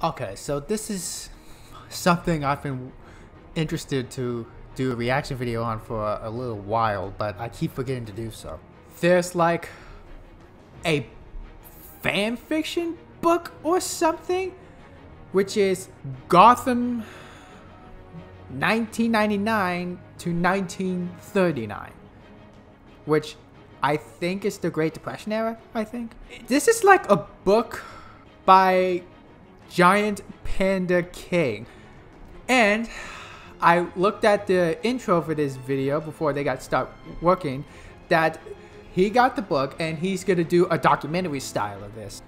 Okay, so this is something I've been interested to do a reaction video on for a little while, but I keep forgetting to do so. There's like a fan fiction book or something, which is Gotham 1999 to 1939, which I think is the Great Depression era, I think. This is like a book by Giant Panda King. And I looked at the intro for this video before they got start working, that he got the book and he's gonna do a documentary style of this.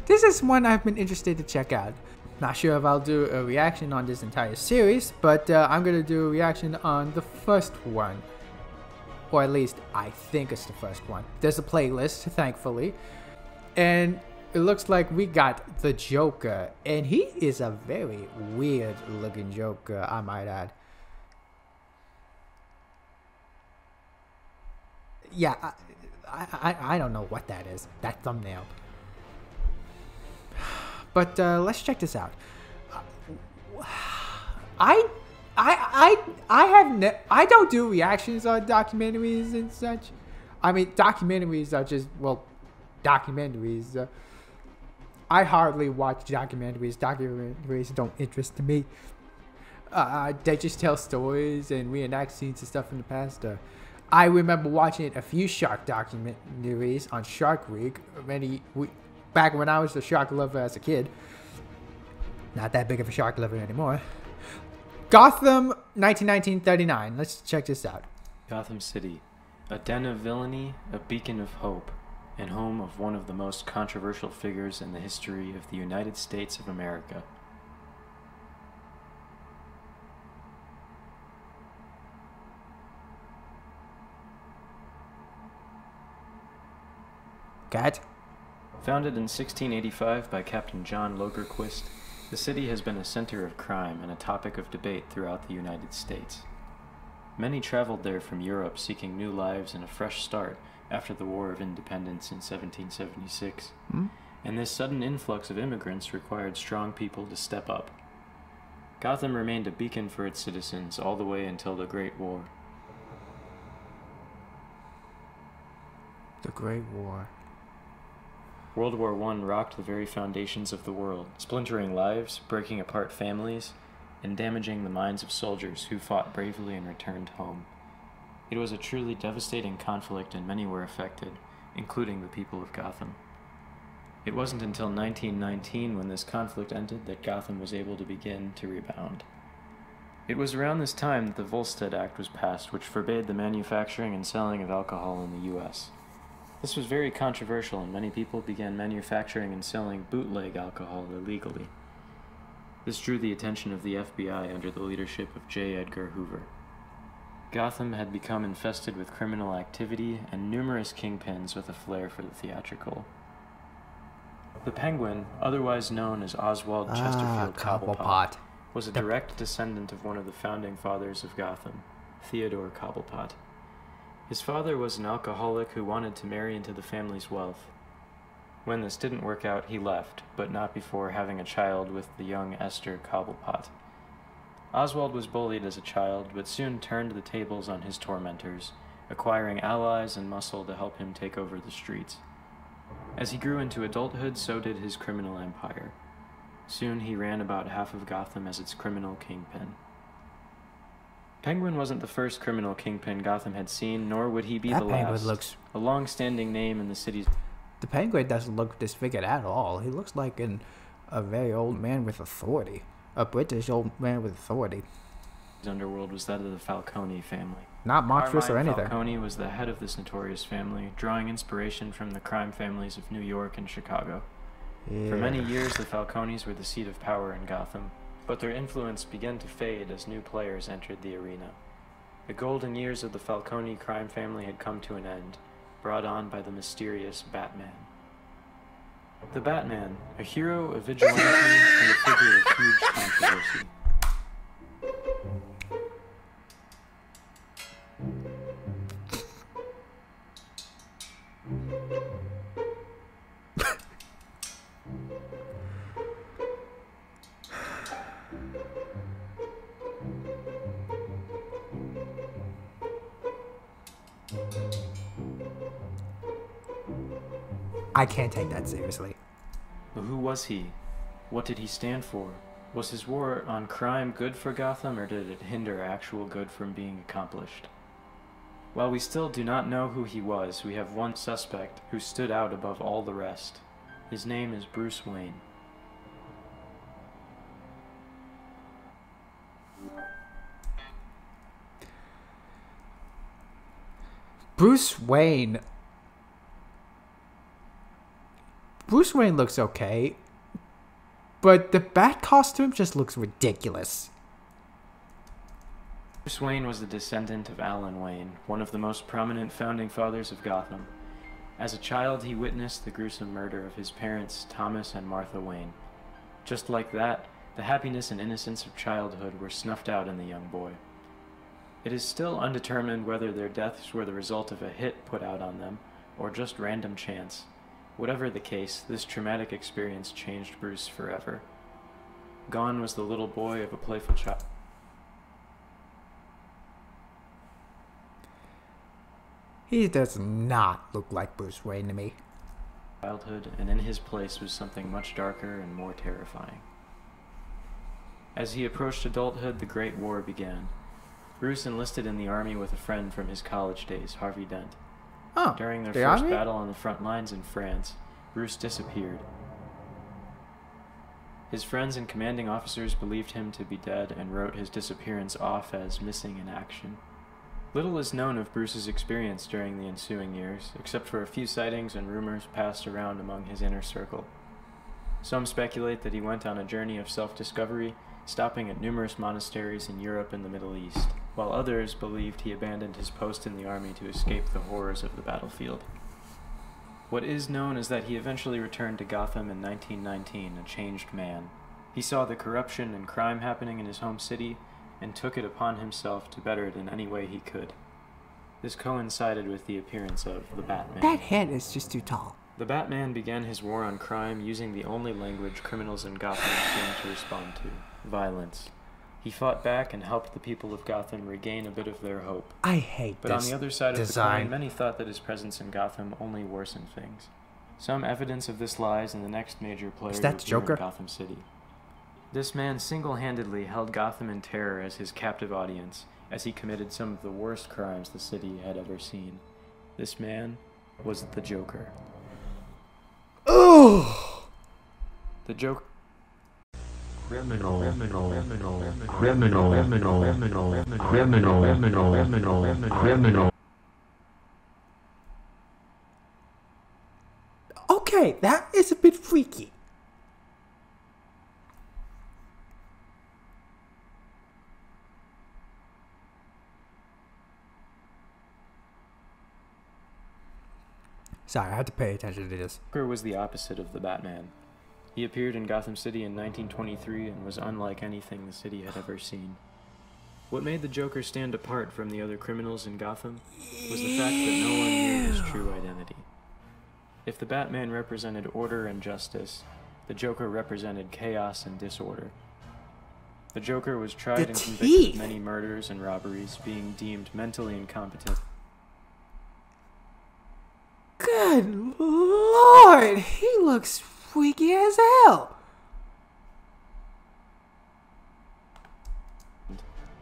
This is one I've been interested to check out. Not sure if I'll do a reaction on this entire series, but I'm gonna do a reaction on the first one. Or at least I think it's the first one. There's a playlist, thankfully. And it looks like we got the Joker, and he is a very weird looking Joker, I might add. Yeah, I don't know what that is, that thumbnail. But let's check this out. I don't do reactions on documentaries and such. I mean, documentaries are just, well, documentaries. I hardly watch documentaries. Documentaries don't interest me. They just tell stories and reenact scenes and stuff from the past. I remember watching a few shark documentaries on Shark Week back when I was a shark lover as a kid. Not that big of a shark lover anymore. Gotham 1939. Let's check this out. Gotham City, a den of villainy, a beacon of hope, and home of one of the most controversial figures in the history of the United States of America. Cat? Founded in 1685 by Captain John Logerquist, the city has been a center of crime and a topic of debate throughout the United States. Many traveled there from Europe seeking new lives and a fresh start after the War of Independence in 1776, and this sudden influx of immigrants required strong people to step up. Gotham remained a beacon for its citizens all the way until the Great War. The Great War. World War I rocked the very foundations of the world, splintering lives, breaking apart families, and damaging the minds of soldiers who fought bravely and returned home. It was a truly devastating conflict and many were affected, including the people of Gotham. It wasn't until 1919 when this conflict ended that Gotham was able to begin to rebound. It was around this time that the Volstead Act was passed, which forbade the manufacturing and selling of alcohol in the U.S. This was very controversial and many people began manufacturing and selling bootleg alcohol illegally. This drew the attention of the FBI under the leadership of J. Edgar Hoover. Gotham had become infested with criminal activity and numerous kingpins with a flair for the theatrical. The Penguin, otherwise known as Oswald Chesterfield Cobblepot, was a direct descendant of one of the founding fathers of Gotham, Theodore Cobblepot. His father was an alcoholic who wanted to marry into the family's wealth. When this didn't work out, he left, but not before having a child with the young Esther Cobblepot. Oswald was bullied as a child, but soon turned the tables on his tormentors, acquiring allies and muscle to help him take over the streets. As he grew into adulthood, so did his criminal empire. Soon he ran about half of Gotham as its criminal kingpin. Penguin wasn't the first criminal kingpin Gotham had seen, nor would he be the last. A long-standing name in the city's... The Penguin doesn't look disfigured at all. He looks like a very old man with authority. A British old man with authority. His underworld was that of the Falcone family. Not monstrous or anything. Falcone was the head of this notorious family, drawing inspiration from the crime families of New York and Chicago. Yeah. For many years, the Falcones were the seat of power in Gotham, but their influence began to fade as new players entered the arena. The golden years of the Falcone crime family had come to an end, brought on by the mysterious Batman. The Batman, a hero, a vigilante, and a figure of huge controversy. I can't take that seriously. But who was he? What did he stand for? Was his war on crime good for Gotham, or did it hinder actual good from being accomplished? While we still do not know who he was, we have one suspect who stood out above all the rest. His name is Bruce Wayne. Bruce Wayne looks okay, but the bat costume just looks ridiculous. Bruce Wayne was the descendant of Alan Wayne, one of the most prominent founding fathers of Gotham. As a child, he witnessed the gruesome murder of his parents, Thomas and Martha Wayne. Just like that, the happiness and innocence of childhood were snuffed out in the young boy. It is still undetermined whether their deaths were the result of a hit put out on them, or just random chance. Whatever the case, this traumatic experience changed Bruce forever. Gone was the little boy of a playful child. He does not look like Bruce Wayne to me. Childhood, and in his place was something much darker and more terrifying. As he approached adulthood, the Great War began. Bruce enlisted in the army with a friend from his college days, Harvey Dent. Oh, During their the first army? battle on the front lines in France, Bruce disappeared. His friends and commanding officers believed him to be dead and wrote his disappearance off as missing in action. Little is known of Bruce's experience during the ensuing years, except for a few sightings and rumors passed around among his inner circle. Some speculate that he went on a journey of self-discovery, stopping at numerous monasteries in Europe and the Middle East, while others believed he abandoned his post in the army to escape the horrors of the battlefield. What is known is that he eventually returned to Gotham in 1919, a changed man. He saw the corruption and crime happening in his home city, and took it upon himself to better it in any way he could. This coincided with the appearance of the Batman. That head is just too tall. The Batman began his war on crime using the only language criminals in Gotham seemed to respond to: violence. He fought back and helped the people of Gotham regain a bit of their hope. I hate But this on the other side of the design. coin, many thought that his presence in Gotham only worsened things. Some evidence of this lies in the next major player Is to that appear Joker? in Gotham City. This man single-handedly held Gotham in terror as his captive audience, as he committed some of the worst crimes the city had ever seen. This man was the Joker. Oh! The Joker. Okay, that is a bit freaky. Sorry, I had to pay attention to this. Joker was the opposite of the Batman. He appeared in Gotham City in 1923 and was unlike anything the city had ever seen. What made the Joker stand apart from the other criminals in Gotham was the fact that no one knew his true identity. If the Batman represented order and justice, the Joker represented chaos and disorder. The Joker was tried and convicted of many murders and robberies, being deemed mentally incompetent. Good lord, he looks freaky as hell.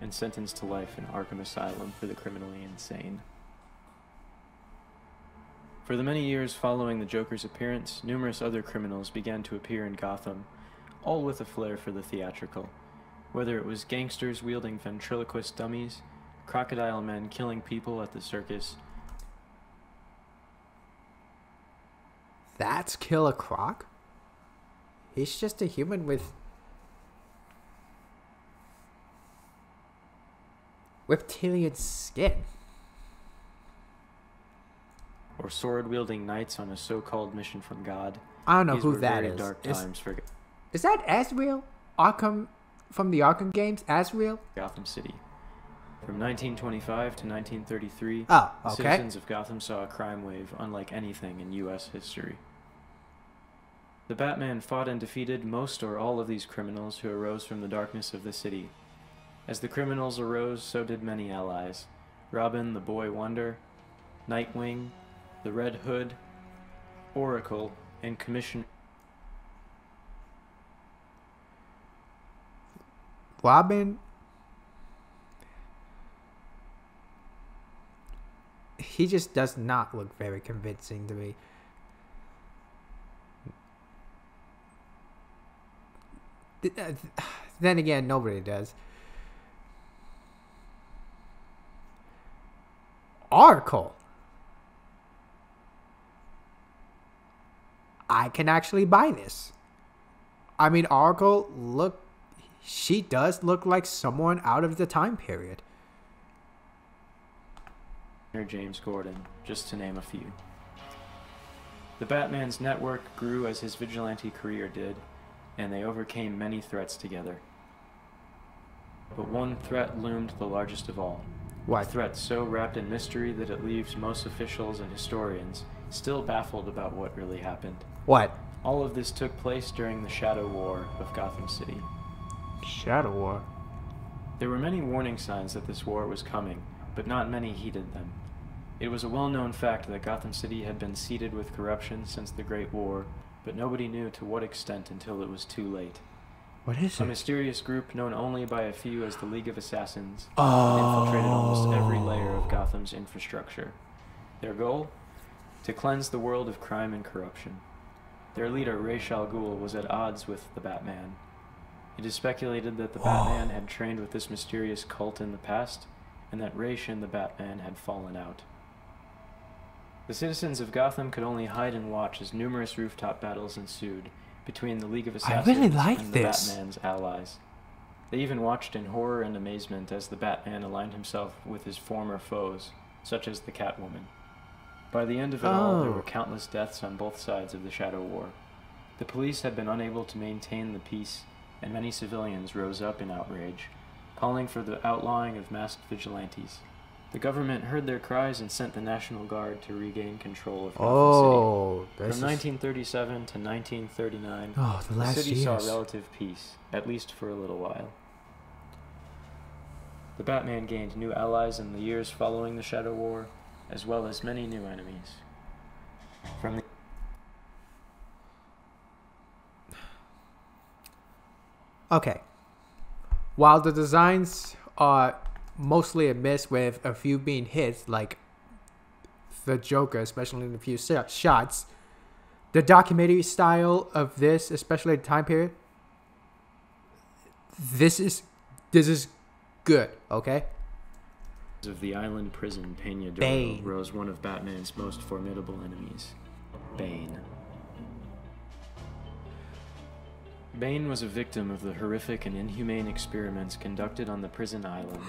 And sentenced to life in Arkham Asylum for the criminally insane. For the many years following the Joker's appearance, numerous other criminals began to appear in Gotham, all with a flair for the theatrical. Whether it was gangsters wielding ventriloquist dummies, crocodile men killing people at the circus. That's Killer Croc? He's just a human with reptilian skin. Or sword-wielding knights on a so-called mission from God. I don't know These who were that very is. dark times for Is that Azrael? Arkham, from the Arkham games? Azrael? Gotham City. From 1925 to 1933, Oh, the okay. citizens of Gotham saw a crime wave unlike anything in U.S. history. The Batman fought and defeated most or all of these criminals who arose from the darkness of the city. As the criminals arose, so did many allies. Robin, the Boy Wonder, Nightwing, the Red Hood, Oracle, and Commissioner. Robin, he just does not look very convincing to me. Then again, nobody does. Oracle. I can actually buy this. I mean, Oracle, look, she does look like someone out of the time period. James Gordon, just to name a few. The Batman's network grew as his vigilante career did, and they overcame many threats together. But one threat loomed the largest of all. What? A threat so wrapped in mystery that it leaves most officials and historians still baffled about what really happened. What? All of this took place during the Shadow War of Gotham City. Shadow War? There were many warning signs that this war was coming, but not many heeded them. It was a well-known fact that Gotham City had been seeded with corruption since the Great War, but nobody knew to what extent until it was too late. What is A it? mysterious group known only by a few as the League of Assassins had infiltrated almost every layer of Gotham's infrastructure. Their goal? To cleanse the world of crime and corruption. Their leader, Ra's al Ghul, was at odds with the Batman. It is speculated that the Batman had trained with this mysterious cult in the past, and that Ra's and the Batman had fallen out. The citizens of Gotham could only hide and watch as numerous rooftop battles ensued between the League of Assassins really like and this. the Batman's allies. They even watched in horror and amazement as the Batman aligned himself with his former foes, such as the Catwoman. By the end of it all, there were countless deaths on both sides of the Shadow War. The police had been unable to maintain the peace, and many civilians rose up in outrage, calling for the outlawing of masked vigilantes. The government heard their cries and sent the National Guard to regain control of Gotham City. From 1937 to 1939, the last city years. saw relative peace, at least for a little while. The Batman gained new allies in the years following the Shadow War, as well as many new enemies. From the Okay. While the designs are mostly a miss with a few being hits, like the Joker, especially in a few shots, the documentary style of this, especially the time period, this is good, okay? of the island prison Peña Bane. Doro rose one of Batman's most formidable enemies, Bane. Bane was a victim of the horrific and inhumane experiments conducted on the prison island.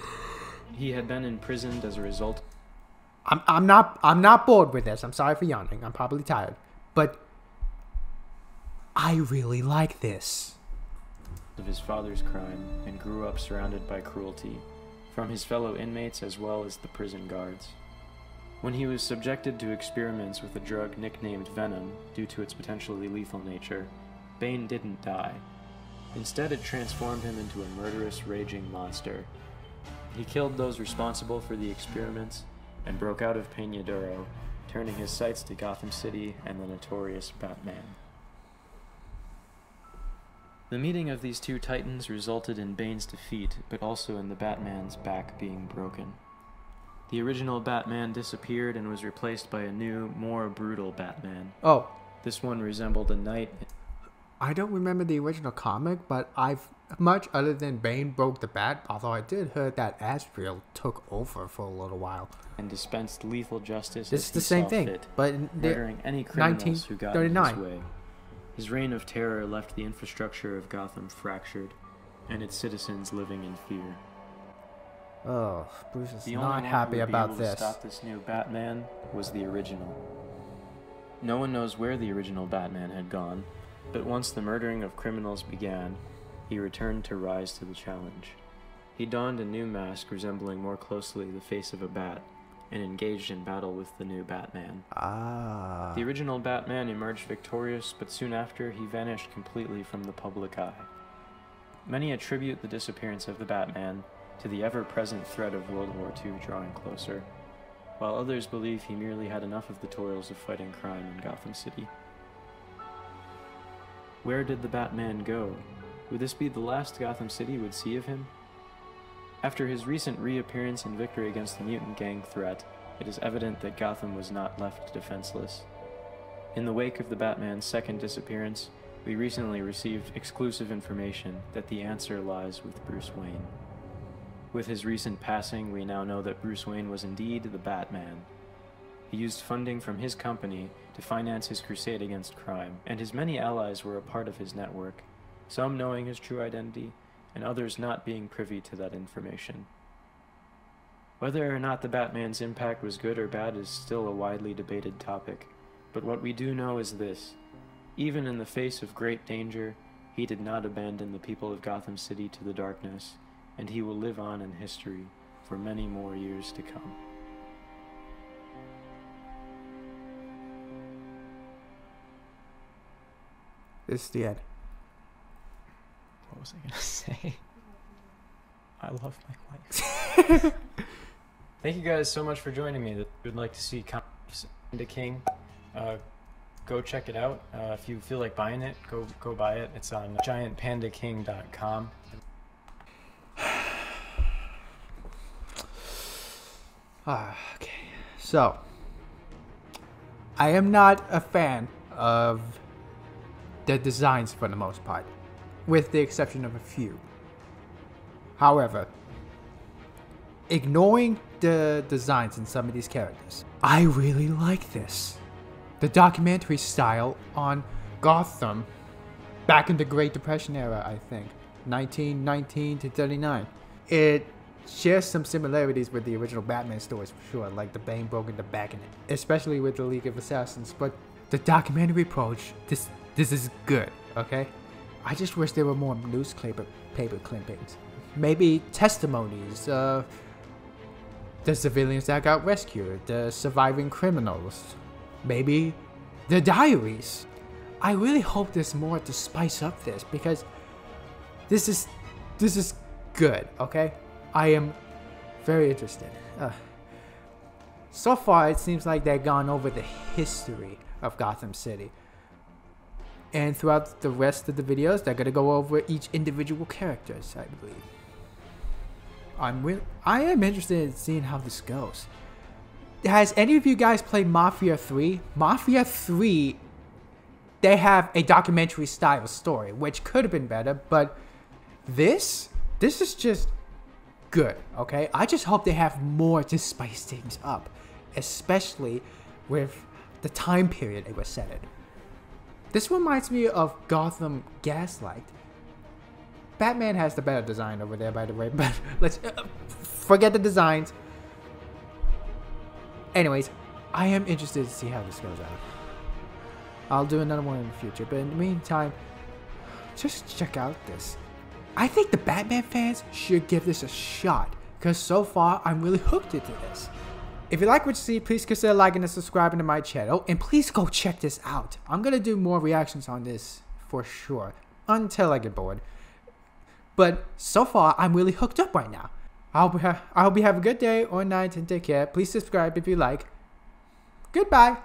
He had been imprisoned as a result. I'm not bored with this. I'm sorry for yawning. I'm probably tired, but I really like this. Of his father's crime and grew up surrounded by cruelty from his fellow inmates as well as the prison guards. When he was subjected to experiments with a drug nicknamed Venom due to its potentially lethal nature, Bane didn't die. Instead, it transformed him into a murderous, raging monster. He killed those responsible for the experiments and broke out of Peña Doro, turning his sights to Gotham City and the notorious Batman. The meeting of these two titans resulted in Bane's defeat, but also in the Batman's back being broken. The original Batman disappeared and was replaced by a new, more brutal Batman. Oh, This one resembled a knight. I don't remember the original comic, but I've much other than Bane broke the bat, although I did heard that Asriel took over for a little while. And dispensed lethal justice This as is the he same saw thing, fit, but in murdering any criminals who got in his 1939. way. His reign of terror left the infrastructure of Gotham fractured, and its citizens living in fear. Oh, Bruce is The only not one happy who would be about able this. to stop this new Batman was the original. No one knows where the original Batman had gone, but once the murdering of criminals began, he returned to rise to the challenge. He donned a new mask resembling more closely the face of a bat, and engaged in battle with the new Batman. The original Batman emerged victorious, but soon after he vanished completely from the public eye. Many attribute the disappearance of the Batman to the ever-present threat of World War II drawing closer. while others believe he merely had enough of the toils of fighting crime in Gotham City. Where did the Batman go? Would this be the last Gotham City would see of him? After his recent reappearance and victory against the mutant gang threat, it is evident that Gotham was not left defenseless. In the wake of the Batman's second disappearance, we recently received exclusive information that the answer lies with Bruce Wayne. With his recent passing, we now know that Bruce Wayne was indeed the Batman. He used funding from his company to finance his crusade against crime, and his many allies were a part of his network, some knowing his true identity, and others not being privy to that information. Whether or not the Batman's impact was good or bad is still a widely debated topic, but what we do know is this: even in the face of great danger, he did not abandon the people of Gotham City to the darkness, and he will live on in history for many more years to come. This is the end. What was I gonna say? I love my wife. Thank you guys so much for joining me. If you would like to see comics Panda King, go check it out. If you feel like buying it, go buy it. It's on giantpandaking.com. Okay, so I am not a fan of the designs for the most part, with the exception of a few. However, ignoring the designs in some of these characters, I really like this. The documentary style on Gotham back in the Great Depression era, I think, 1919 to 39. It shares some similarities with the original Batman stories for sure, like the Bane broken the back in it, especially with the League of Assassins. But the documentary approach, this is good, okay? I just wish there were more newspaper clippings, maybe testimonies of the civilians that got rescued, the surviving criminals, maybe the diaries. I really hope there's more to spice up this, because this is good, okay? I am very interested. So far, it seems like they've gone over the history of Gotham City. And throughout the rest of the videos, they're going to go over each individual characters, I believe. I am interested in seeing how this goes. Has any of you guys played Mafia 3? Mafia 3, they have a documentary style story, which could have been better, but this is just good, okay? I just hope they have more to spice things up, especially with the time period it was set in. This reminds me of Gotham Gaslight. Batman has the better design over there, by the way, but let's forget the designs. Anyways, I am interested to see how this goes out. I'll do another one in the future, but in the meantime, just check out this. I think the Batman fans should give this a shot, because so far I'm really hooked into this. If you like what you see, please consider liking and subscribing to my channel, and please go check this out. I'm gonna do more reactions on this for sure, until I get bored. But so far I'm really hooked up right now. I hope you have a good day or night, and take care. Please subscribe if you like. Goodbye.